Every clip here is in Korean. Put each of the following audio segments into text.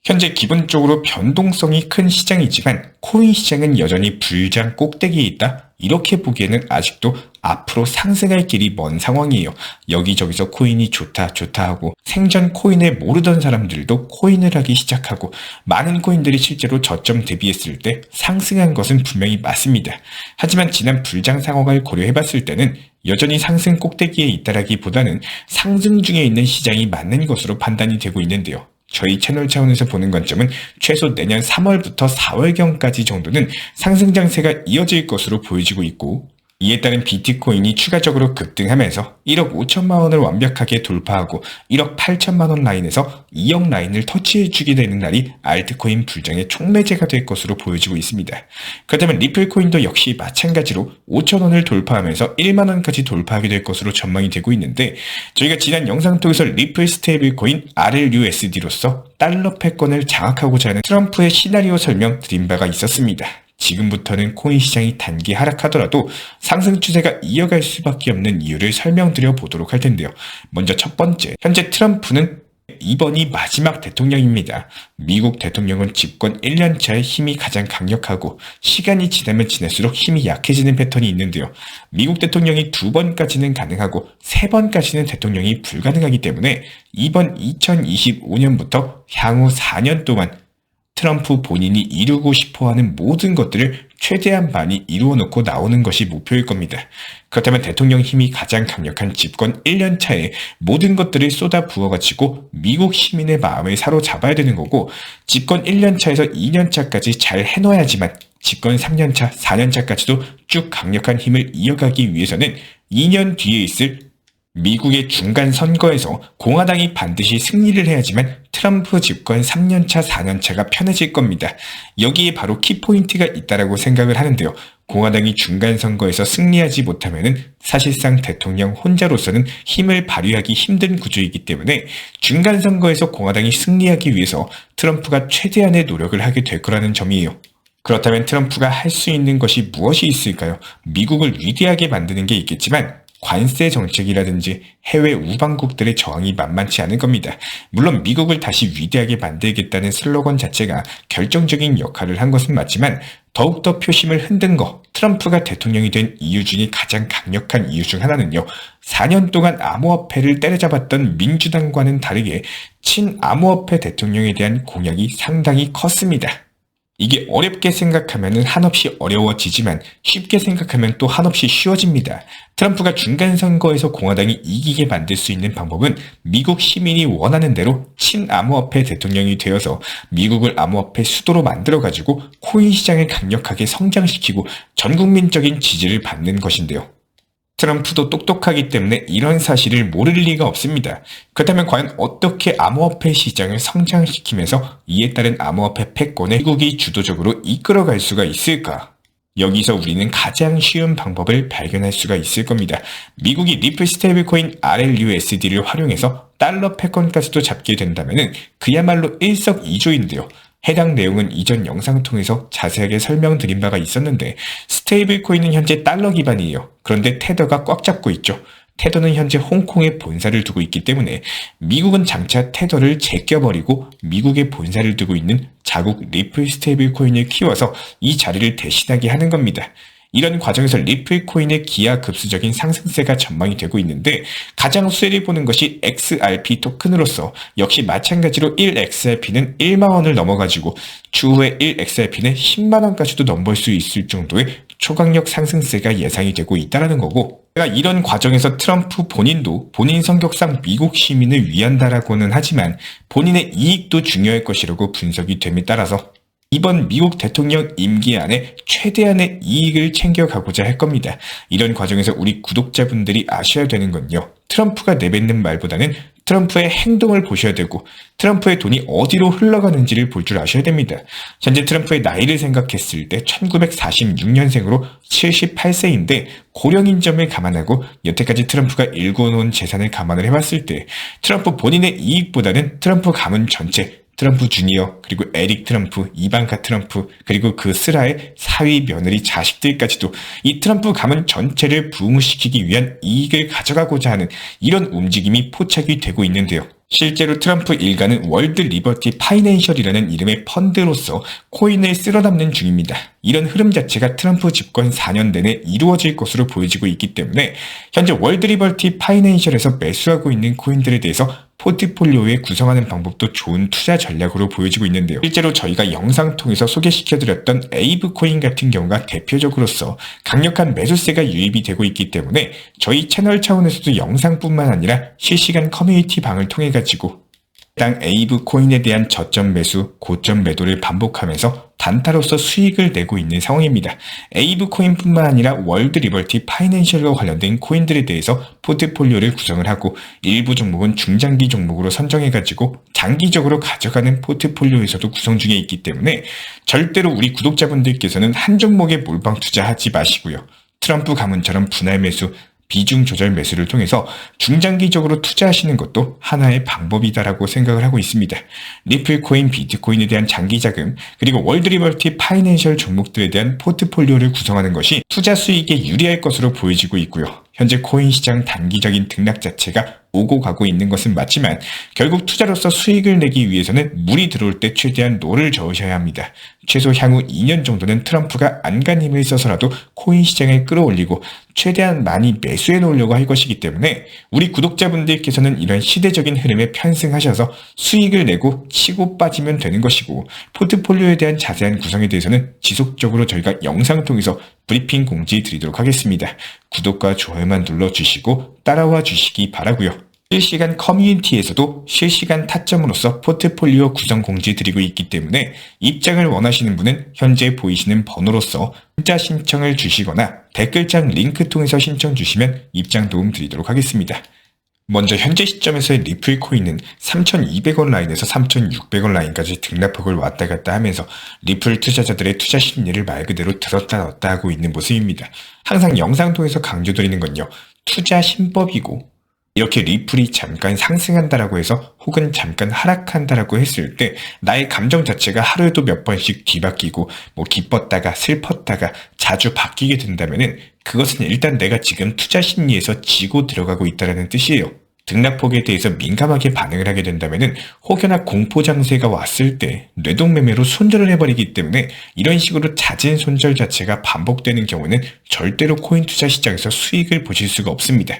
현재 기본적으로 변동성이 큰 시장이지만 코인 시장은 여전히 불장 꼭대기에 있다? 이렇게 보기에는 아직도 앞으로 상승할 길이 먼 상황이에요. 여기저기서 코인이 좋다 하고 생전 코인을 모르던 사람들도 코인을 하기 시작하고 많은 코인들이 실제로 저점 대비했을 때 상승한 것은 분명히 맞습니다. 하지만 지난 불장 상황을 고려해봤을 때는 여전히 상승 꼭대기에 있다라기보다는 상승 중에 있는 시장이 맞는 것으로 판단이 되고 있는데요. 저희 채널 차원에서 보는 관점은 최소 내년 3월부터 4월경까지 정도는 상승 장세가 이어질 것으로 보여지고 있고, 이에 따른 비트코인이 추가적으로 급등하면서 1억 5천만 원을 완벽하게 돌파하고 1억 8천만 원 라인에서 2억 라인을 터치해주게 되는 날이 알트코인 불장의 촉매제가 될 것으로 보여지고 있습니다. 그렇다면 리플코인도 역시 마찬가지로 5천 원을 돌파하면서 1만 원까지 돌파하게 될 것으로 전망이 되고 있는데, 저희가 지난 영상 통해서 리플 스테이블코인 RLUSD로서 달러 패권을 장악하고자 하는 트럼프의 시나리오 설명 드린 바가 있었습니다. 지금부터는 코인 시장이 단기 하락하더라도 상승 추세가 이어갈 수밖에 없는 이유를 설명드려 보도록 할 텐데요. 먼저 첫 번째, 현재 트럼프는 이번이 마지막 대통령입니다. 미국 대통령은 집권 1년차에 힘이 가장 강력하고 시간이 지나면 지날수록 힘이 약해지는 패턴이 있는데요. 미국 대통령이 2번까지는 가능하고 3번까지는 대통령이 불가능하기 때문에 이번 2025년부터 향후 4년 동안 트럼프 본인이 이루고 싶어하는 모든 것들을 최대한 많이 이루어놓고 나오는 것이 목표일 겁니다. 그렇다면 대통령 힘이 가장 강력한 집권 1년 차에 모든 것들을 쏟아 부어가지고 미국 시민의 마음을 사로잡아야 되는 거고, 집권 1년 차에서 2년 차까지 잘 해놔야지만 집권 3년 차, 4년 차까지도 쭉 강력한 힘을 이어가기 위해서는 2년 뒤에 있을 미국의 중간 선거에서 공화당이 반드시 승리를 해야지만 트럼프 집권 3년차, 4년차가 편해질 겁니다. 여기에 바로 키포인트가 있다라고 생각을 하는데요. 공화당이 중간 선거에서 승리하지 못하면은 사실상 대통령 혼자로서는 힘을 발휘하기 힘든 구조이기 때문에 중간 선거에서 공화당이 승리하기 위해서 트럼프가 최대한의 노력을 하게 될 거라는 점이에요. 그렇다면 트럼프가 할 수 있는 것이 무엇이 있을까요? 미국을 위대하게 만드는 게 있겠지만 관세 정책이라든지 해외 우방국들의 저항이 만만치 않을 겁니다. 물론 미국을 다시 위대하게 만들겠다는 슬로건 자체가 결정적인 역할을 한 것은 맞지만 더욱더 표심을 흔든 거, 트럼프가 대통령이 된 이유 중에 가장 강력한 이유 중 하나는요, 4년 동안 암호화폐를 때려잡았던 민주당과는 다르게 친암호화폐 대통령에 대한 공약이 상당히 컸습니다. 이게 어렵게 생각하면 한없이 어려워지지만 쉽게 생각하면 또 한없이 쉬워집니다. 트럼프가 중간 선거에서 공화당이 이기게 만들 수 있는 방법은 미국 시민이 원하는 대로 친암호화폐 대통령이 되어서 미국을 암호화폐 수도로 만들어가지고 코인 시장을 강력하게 성장시키고 전국민적인 지지를 받는 것인데요. 트럼프도 똑똑하기 때문에 이런 사실을 모를 리가 없습니다. 그렇다면 과연 어떻게 암호화폐 시장을 성장시키면서 이에 따른 암호화폐 패권을 미국이 주도적으로 이끌어갈 수가 있을까? 여기서 우리는 가장 쉬운 방법을 발견할 수가 있을 겁니다. 미국이 리플 스테이블코인 RLUSD를 활용해서 달러 패권까지도 잡게 된다면 그야말로 일석이조인데요. 해당 내용은 이전 영상 통해서 자세하게 설명드린 바가 있었는데, 스테이블 코인은 현재 달러 기반이에요. 그런데 테더가 꽉 잡고 있죠. 테더는 현재 홍콩에 본사를 두고 있기 때문에 미국은 장차 테더를 제껴버리고 미국에 본사를 두고 있는 자국 리플 스테이블 코인을 키워서 이 자리를 대신하게 하는 겁니다. 이런 과정에서 리플 코인의 기하급수적인 상승세가 전망이 되고 있는데, 가장 수혜를 보는 것이 XRP 토큰으로서 역시 마찬가지로 1XRP는 1만 원을 넘어가지고 추후에 1XRP는 10만 원까지도 넘볼 수 있을 정도의 초강력 상승세가 예상이 되고 있다는 거고, 이런 과정에서 트럼프 본인도 본인 성격상 미국 시민을 위한다라고는 하지만 본인의 이익도 중요할 것이라고 분석이 됨에 따라서 이번 미국 대통령 임기 안에 최대한의 이익을 챙겨가고자 할 겁니다. 이런 과정에서 우리 구독자분들이 아셔야 되는 건요, 트럼프가 내뱉는 말보다는 트럼프의 행동을 보셔야 되고 트럼프의 돈이 어디로 흘러가는지를 볼 줄 아셔야 됩니다. 현재 트럼프의 나이를 생각했을 때 1946년생으로 78세인데 고령인 점을 감안하고 여태까지 트럼프가 일궈놓은 재산을 감안을 해봤을 때 트럼프 본인의 이익보다는 트럼프 가문 전체, 트럼프 주니어, 그리고 에릭 트럼프, 이방카 트럼프, 그리고 그 슬하의 사위 며느리 자식들까지도 이 트럼프 가문 전체를 부흥시키기 위한 이익을 가져가고자 하는 이런 움직임이 포착이 되고 있는데요. 실제로 트럼프 일가는 월드 리버티 파이낸셜이라는 이름의 펀드로서 코인을 쓸어담는 중입니다. 이런 흐름 자체가 트럼프 집권 4년 내내 이루어질 것으로 보여지고 있기 때문에 현재 월드 리버티 파이낸셜에서 매수하고 있는 코인들에 대해서 포트폴리오에 구성하는 방법도 좋은 투자 전략으로 보여지고 있는데요. 실제로 저희가 영상 통해서 소개시켜드렸던 에이브 코인 같은 경우가 대표적으로서 강력한 매수세가 유입이 되고 있기 때문에 저희 채널 차원에서도 영상뿐만 아니라 실시간 커뮤니티 방을 통해 가지고 해당 에이브 코인에 대한 저점 매수, 고점 매도를 반복하면서 단타로서 수익을 내고 있는 상황입니다. 에이브 코인뿐만 아니라 월드 리버티 파이낸셜과 관련된 코인들에 대해서 포트폴리오를 구성을 하고 일부 종목은 중장기 종목으로 선정해가지고 장기적으로 가져가는 포트폴리오에서도 구성 중에 있기 때문에 절대로 우리 구독자분들께서는 한 종목에 몰빵 투자하지 마시고요. 트럼프 가문처럼 분할 매수, 비중 조절 매수를 통해서 중장기적으로 투자하시는 것도 하나의 방법이다라고 생각을 하고 있습니다. 리플 코인, 비트코인에 대한 장기 자금, 그리고 월드 리버티 파이낸셜 종목들에 대한 포트폴리오를 구성하는 것이 투자 수익에 유리할 것으로 보여지고 있고요. 현재 코인 시장 단기적인 등락 자체가 오고 가고 있는 것은 맞지만 결국 투자로서 수익을 내기 위해서는 물이 들어올 때 최대한 노를 저으셔야 합니다. 최소 향후 2년 정도는 트럼프가 안간 힘을 써서라도 코인 시장을 끌어올리고 최대한 많이 매수해 놓으려고 할 것이기 때문에 우리 구독자분들께서는 이런 시대적인 흐름에 편승하셔서 수익을 내고 치고 빠지면 되는 것이고, 포트폴리오에 대한 자세한 구성에 대해서는 지속적으로 저희가 영상 통해서 브리핑 공지 드리도록 하겠습니다. 구독과 좋아요만 눌러주시고 따라와 주시기 바라고요. 실시간 커뮤니티에서도 실시간 타점으로서 포트폴리오 구성 공지 드리고 있기 때문에 입장을 원하시는 분은 현재 보이시는 번호로서 문자 신청을 주시거나 댓글창 링크 통해서 신청 주시면 입장 도움 드리도록 하겠습니다. 먼저 현재 시점에서의 리플 코인은 3,200원 라인에서 3,600원 라인까지 등락폭을 왔다 갔다 하면서 리플 투자자들의 투자 심리를 말 그대로 들었다 놨다 하고 있는 모습입니다. 항상 영상 통해서 강조드리는 건요, 투자 신법이고, 이렇게 리플이 잠깐 상승한다라고 해서 혹은 잠깐 하락한다라고 했을 때 나의 감정 자체가 하루에도 몇 번씩 뒤바뀌고 기뻤다가 슬펐다가 자주 바뀌게 된다면은 그것은 일단 내가 지금 투자 심리에서 지고 들어가고 있다는 뜻이에요. 등락폭에 대해서 민감하게 반응을 하게 된다면은 혹여나 공포 장세가 왔을 때 뇌동매매로 손절을 해버리기 때문에 이런 식으로 잦은 손절 자체가 반복되는 경우는 절대로 코인 투자 시장에서 수익을 보실 수가 없습니다.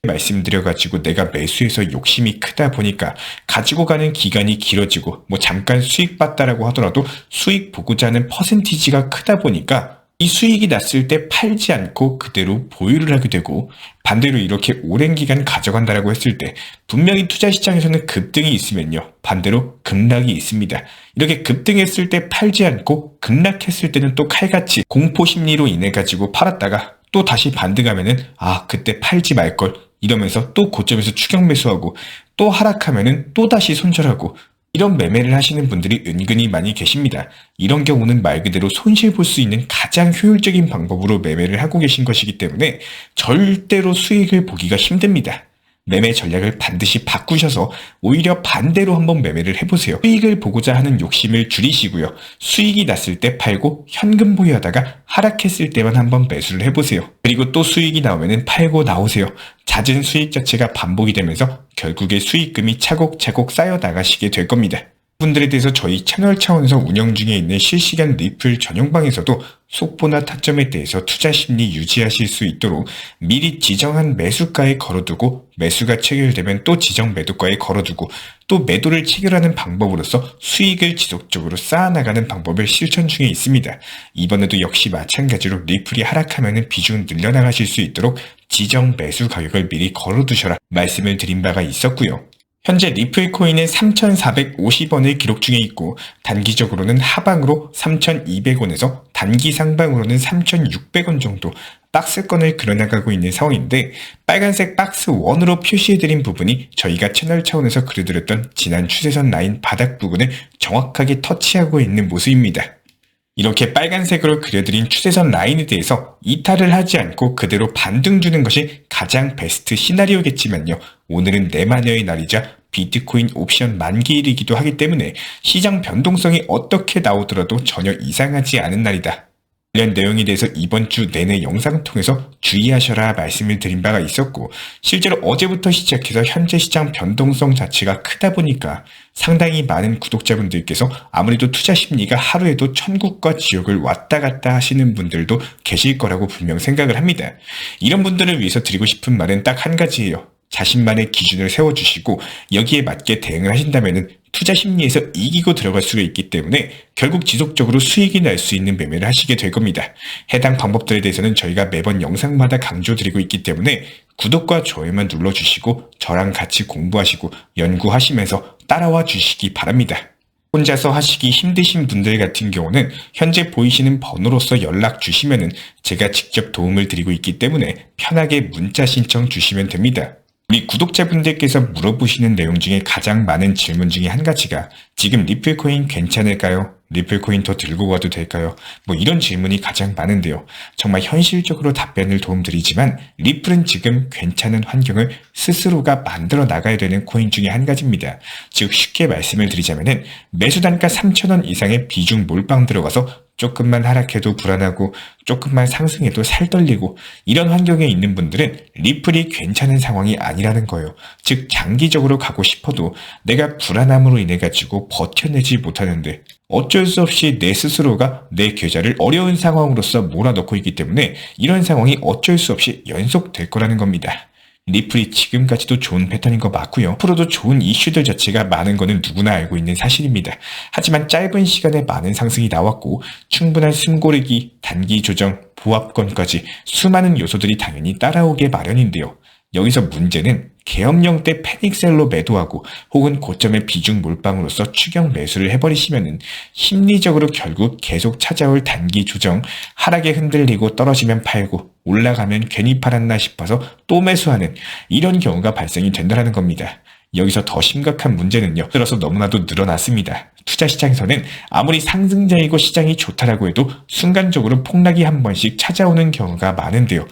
말씀드려가지고 내가 매수해서 욕심이 크다 보니까 가지고 가는 기간이 길어지고 잠깐 수익 봤다라고 하더라도 수익 보고자 하는 퍼센티지가 크다 보니까 이 수익이 났을 때 팔지 않고 그대로 보유를 하게 되고, 반대로 이렇게 오랜 기간 가져간다라고 했을 때 분명히 투자 시장에서는 급등이 있으면요, 반대로 급락이 있습니다. 이렇게 급등했을 때 팔지 않고 급락했을 때는 또 칼같이 공포 심리로 인해 가지고 팔았다가 또 다시 반등하면은 그때 팔지 말걸 이러면서 또 고점에서 추격 매수하고, 또 하락하면은 또 다시 손절하고, 이런 매매를 하시는 분들이 은근히 많이 계십니다. 이런 경우는 말 그대로 손실 볼 수 있는 가장 효율적인 방법으로 매매를 하고 계신 것이기 때문에 절대로 수익을 보기가 힘듭니다. 매매 전략을 반드시 바꾸셔서 오히려 반대로 한번 매매를 해보세요. 수익을 보고자 하는 욕심을 줄이시고요. 수익이 났을 때 팔고 현금 보유하다가 하락했을 때만 한번 매수를 해보세요. 그리고 또 수익이 나오면 팔고 나오세요. 잦은 수익 자체가 반복이 되면서 결국에 수익금이 차곡차곡 쌓여 나가시게 될 겁니다. 분들에 대해서 저희 채널 차원에서 운영 중에 있는 실시간 리플 전용방에서도 속보나 타점에 대해서 투자 심리 유지하실 수 있도록 미리 지정한 매수가에 걸어두고, 매수가 체결되면 또 지정 매도가에 걸어두고, 또 매도를 체결하는 방법으로서 수익을 지속적으로 쌓아나가는 방법을 실천 중에 있습니다. 이번에도 역시 마찬가지로 리플이 하락하면 비중 늘려나가실 수 있도록 지정 매수 가격을 미리 걸어두셔라 말씀을 드린 바가 있었고요. 현재 리플 코인은 3,450원을 기록 중에 있고, 단기적으로는 하방으로 3,200원에서 단기 상방으로는 3,600원 정도 박스권을 그려나가고 있는 상황인데, 빨간색 박스 1으로 표시해드린 부분이 저희가 채널 차원에서 그려드렸던 지난 추세선 라인 바닥 부분을 정확하게 터치하고 있는 모습입니다. 이렇게 빨간색으로 그려드린 추세선 라인에 대해서 이탈을 하지 않고 그대로 반등 주는 것이 가장 베스트 시나리오겠지만요, 오늘은 내마녀의 날이자 비트코인 옵션 만기일이기도 하기 때문에 시장 변동성이 어떻게 나오더라도 전혀 이상하지 않은 날이다. 관련 내용에 대해서 이번 주 내내 영상을 통해서 주의하셔라 말씀을 드린 바가 있었고, 실제로 어제부터 시작해서 현재 시장 변동성 자체가 크다 보니까 상당히 많은 구독자분들께서 아무래도 투자 심리가 하루에도 천국과 지옥을 왔다 갔다 하시는 분들도 계실 거라고 분명 생각을 합니다. 이런 분들을 위해서 드리고 싶은 말은 딱 한 가지예요. 자신만의 기준을 세워주시고 여기에 맞게 대응을 하신다면 투자 심리에서 이기고 들어갈 수가 있기 때문에 결국 지속적으로 수익이 날 수 있는 매매를 하시게 될 겁니다. 해당 방법들에 대해서는 저희가 매번 영상마다 강조드리고 있기 때문에 구독과 좋아요만 눌러주시고 저랑 같이 공부하시고 연구하시면서 따라와 주시기 바랍니다. 혼자서 하시기 힘드신 분들 같은 경우는 현재 보이시는 번호로서 연락 주시면은 제가 직접 도움을 드리고 있기 때문에 편하게 문자 신청 주시면 됩니다. 우리 구독자분들께서 물어보시는 내용 중에 가장 많은 질문 중에 한 가지가 지금 리플코인 괜찮을까요? 리플코인 더 들고 가도 될까요? 이런 질문이 가장 많은데요. 정말 현실적으로 답변을 도움드리지만 리플은 지금 괜찮은 환경을 스스로가 만들어 나가야 되는 코인 중에 한 가지입니다. 즉 쉽게 말씀을 드리자면은 매수 단가 3,000원 이상의 비중 몰빵 들어가서 조금만 하락해도 불안하고 조금만 상승해도 살 떨리고 이런 환경에 있는 분들은 리플이 괜찮은 상황이 아니라는 거예요. 즉 장기적으로 가고 싶어도 내가 불안함으로 인해 가지고 버텨내지 못하는데 어쩔 수 없이 내 스스로가 내 계좌를 어려운 상황으로서 몰아넣고 있기 때문에 이런 상황이 어쩔 수 없이 연속될 거라는 겁니다. 리플이 지금까지도 좋은 패턴인 거 맞고요. 앞으로도 좋은 이슈들 자체가 많은 거는 누구나 알고 있는 사실입니다. 하지만 짧은 시간에 많은 상승이 나왔고 충분한 숨고르기, 단기 조정, 보합권까지 수많은 요소들이 당연히 따라오게 마련인데요. 여기서 문제는 계엄령 때 패닉셀로 매도하고 혹은 고점의 비중 몰빵으로서 추격 매수를 해버리시면은 심리적으로 결국 계속 찾아올 단기 조정, 하락에 흔들리고 떨어지면 팔고 올라가면 괜히 팔았나 싶어서 또 매수하는 이런 경우가 발생이 된다는 겁니다. 여기서 더 심각한 문제는요. 들어서 너무나도 늘어났습니다. 투자 시장에서는 아무리 상승장이고 시장이 좋다라고 해도 순간적으로 폭락이 한 번씩 찾아오는 경우가 많은데요.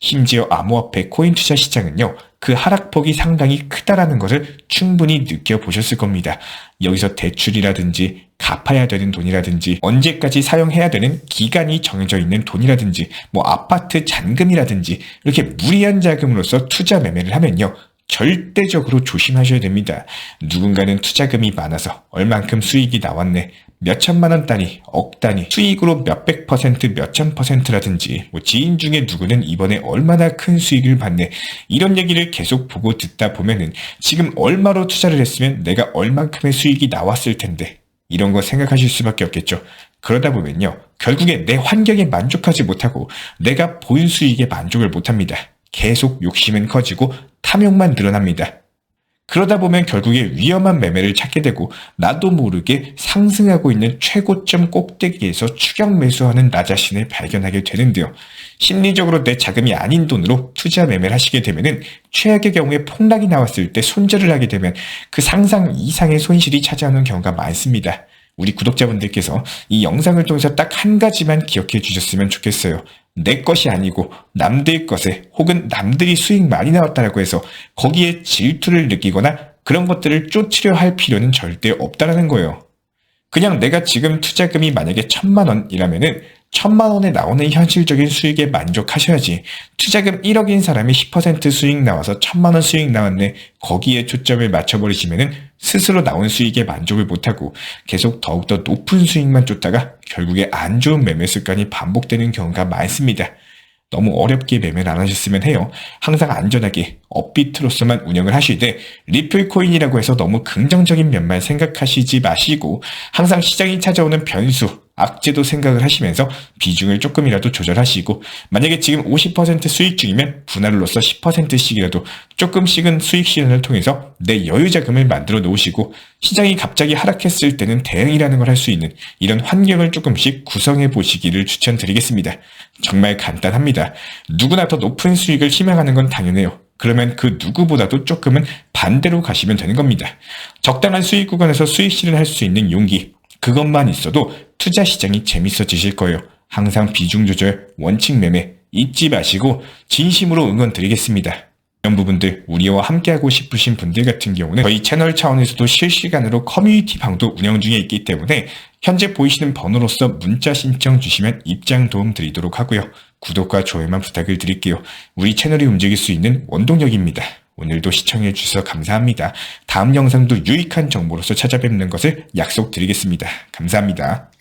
심지어 암호화폐 코인 투자 시장은요. 그 하락폭이 상당히 크다라는 것을 충분히 느껴보셨을 겁니다. 여기서 대출이라든지 갚아야 되는 돈이라든지 언제까지 사용해야 되는 기간이 정해져 있는 돈이라든지 아파트 잔금이라든지 이렇게 무리한 자금으로서 투자 매매를 하면요. 절대적으로 조심하셔야 됩니다. 누군가는 투자금이 많아서 얼만큼 수익이 나왔네. 몇천만 원 단위, 억 단위, 수익으로 몇백 퍼센트, 몇천 퍼센트라든지 지인 중에 누구는 이번에 얼마나 큰 수익을 받네. 이런 얘기를 계속 보고 듣다 보면은 지금 얼마로 투자를 했으면 내가 얼만큼의 수익이 나왔을 텐데 이런 거 생각하실 수밖에 없겠죠. 그러다 보면요. 결국에 내 환경에 만족하지 못하고 내가 본 수익에 만족을 못합니다. 계속 욕심은 커지고 탐욕만 늘어납니다. 그러다 보면 결국에 위험한 매매를 찾게 되고 나도 모르게 상승하고 있는 최고점 꼭대기에서 추격 매수하는 나 자신을 발견하게 되는데요. 심리적으로 내 자금이 아닌 돈으로 투자 매매를 하시게 되면은 최악의 경우에 폭락이 나왔을 때 손절을 하게 되면 그 상상 이상의 손실이 찾아오는 경우가 많습니다. 우리 구독자분들께서 이 영상을 통해서 딱 한 가지만 기억해 주셨으면 좋겠어요. 내 것이 아니고 남들 것에 혹은 남들이 수익 많이 나왔다고 해서 거기에 질투를 느끼거나 그런 것들을 쫓으려 할 필요는 절대 없다라는 거예요. 그냥 내가 지금 투자금이 만약에 1,000만 원이라면은 1,000만 원에 나오는 현실적인 수익에 만족하셔야지. 투자금 1억인 사람이 10% 수익 나와서 1,000만 원 수익 나왔네. 거기에 초점을 맞춰버리시면은 스스로 나온 수익에 만족을 못하고 계속 더욱더 높은 수익만 쫓다가 결국에 안 좋은 매매 습관이 반복되는 경우가 많습니다. 너무 어렵게 매매를 안 하셨으면 해요. 항상 안전하게 업비트로서만 운영을 하시되 리플코인이라고 해서 너무 긍정적인 면만 생각하시지 마시고 항상 시장이 찾아오는 변수, 악재도 생각을 하시면서 비중을 조금이라도 조절하시고 만약에 지금 50% 수익 중이면 분할로서 10%씩이라도 조금씩은 수익 실현을 통해서 내 여유 자금을 만들어 놓으시고 시장이 갑자기 하락했을 때는 대응이라는 걸 할 수 있는 이런 환경을 조금씩 구성해 보시기를 추천드리겠습니다. 정말 간단합니다. 누구나 더 높은 수익을 희망하는 건 당연해요. 그러면 그 누구보다도 조금은 반대로 가시면 되는 겁니다. 적당한 수익 구간에서 수익 실현할 수 있는 용기, 그것만 있어도 투자 시장이 재밌어지실 거예요. 항상 비중 조절, 원칙 매매 잊지 마시고 진심으로 응원 드리겠습니다. 이런 부분들 우리와 함께하고 싶으신 분들 같은 경우는 저희 채널 차원에서도 실시간으로 커뮤니티 방도 운영 중에 있기 때문에 현재 보이시는 번호로서 문자 신청 주시면 입장 도움 드리도록 하고요. 구독과 좋아요만 부탁을 드릴게요. 우리 채널이 움직일 수 있는 원동력입니다. 오늘도 시청해 주셔서 감사합니다. 다음 영상도 유익한 정보로서 찾아뵙는 것을 약속드리겠습니다. 감사합니다.